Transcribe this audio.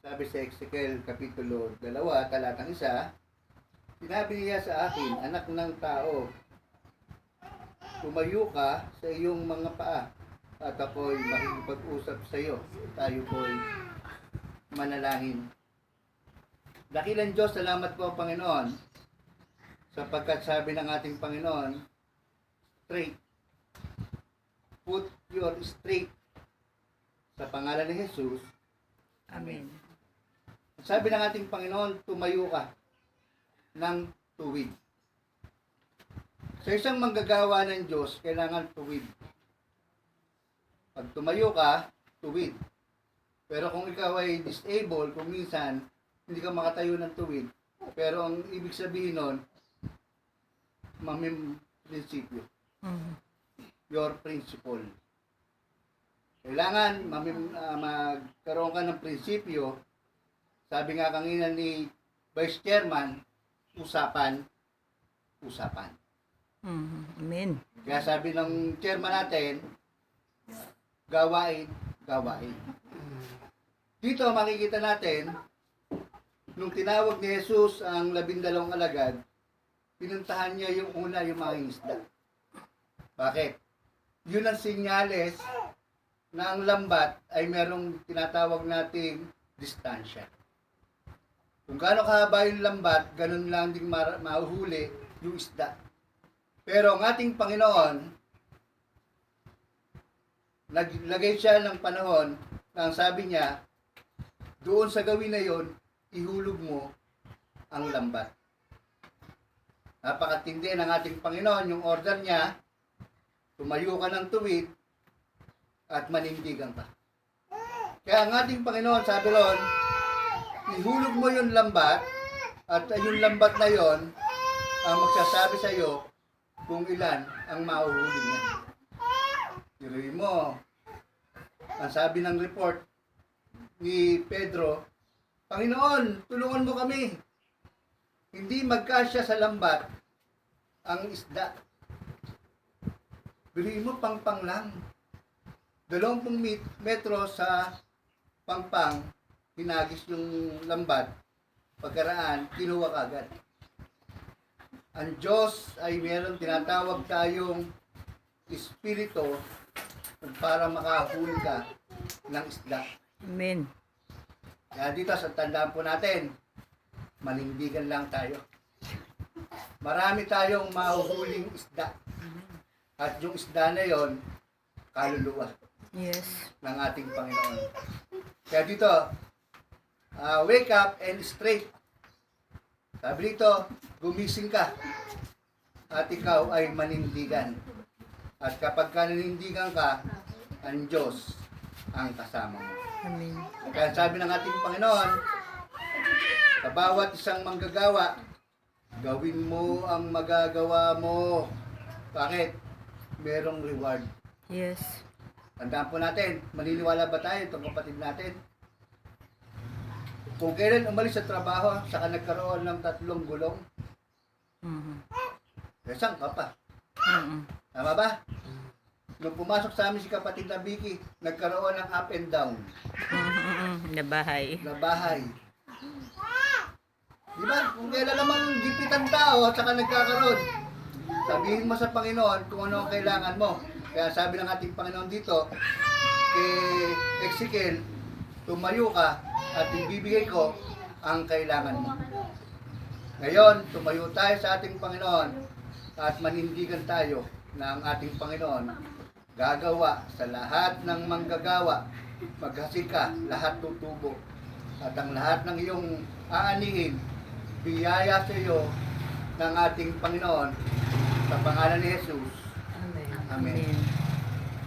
Sabi sa Ezekiel Kapitulo 2, talatang 1, sinabi niya sa akin, anak ng tao, tumayo ka sa iyong mga paa at ako'y makikipag-usap sa iyo. Tayo po'y manalangin. Dakilang Diyos, salamat po Panginoon, sapagkat sabi ng ating Panginoon, straight. Put your straight sa pangalan ni Jesus. Amen. Sabi ng ating Panginoon, tumayo ka ng tuwid. Sa isang manggagawa ng Diyos, kailangan tuwid. Pag tumayo ka, tuwid. Pero kung ikaw ay disabled, kung minsan hindi ka makatayo ng tuwid, pero ang ibig sabihin nun, mamim prinsipyo. Your principle. Kailangan magkaroon ka ng prinsipyo. Sabi nga kanina ni Vice Chairman, usapan. Amen. Kaya sabi ng chairman natin, gawain. Dito makikita natin, nung tinawag ni Jesus ang 12 alagad, pinuntahan niya yung una, yung mga isda. Bakit? Yun ang sinyales na ang lambat ay merong tinatawag nating distansya. Kung gaano kahaba yung lambat, ganun lang din mahuhuli yung isda. Pero ang ating Panginoon, naglagay siya ng panahon na ang sabi niya, doon sa gawin na yon, ihulog mo ang lambat. Napakatindi ng ating Panginoon, yung order niya, tumayo ka ng tuwid at manindigan ka. Kaya ang ating Panginoon, sabi ron, ihulog mo yung lambat at yung lambat na yon ang magsasabi sa iyo kung ilan ang mahuhuli niya. Tiruin mo. Ang sabi ng report ni Pedro, Panginoon, tulungan mo kami. Hindi magkasya sa lambat ang isda. Biruin mo, pangpang lang. 20 metro sa pangpang, hinagis yung lambat, pagkaraan, kinuha kagad. Ang Diyos ay meron tinatawag tayong espiritu para makahuli ka ng isda. Amen. Kaya dito sa tandaan po natin, manindigan lang tayo. Marami tayong mahuhuling isda. At yung isda na yon, kaluluwa Yes. ng ating Panginoon. Kaya dito, wake up and straight. Sabi dito, gumising ka at ikaw ay manindigan. At kapag ka nanindigan ka, ang Diyos ang kasama mo. Amen. Kaya sabi ng ating Panginoon, sa bawat isang manggagawa, gawin mo ang magagawa mo. Bakit? Merong reward. Yes. Tandaan po natin, maniniwala ba tayo itong kapatid natin? Kung kailan umalis sa trabaho, saka nagkaroon ng 3 gulong, saan ka pa? Tama ba? Nung pumasok sa amin si kapatid na Vicky, nagkaroon ng up and down Na bahay. na bahay. Di ba? Kung kailan namang gipitan tao at saka nagkakaroon, sabihin mo sa Panginoon kung ano ang kailangan mo. Kaya sabi ng ating Panginoon dito, kay Ezekiel, tumayo ka at ibibigay ko ang kailangan mo. Ngayon, tumayo tayo sa ating Panginoon at manindigan tayo na ang ating Panginoon gagawa sa lahat ng manggagawa. Maghasik ka, lahat tutubo. At ang lahat ng iyong aanihin, biyaya sa iyo ng ating Panginoon sa pangalan ni Jesus. Amen. Amen.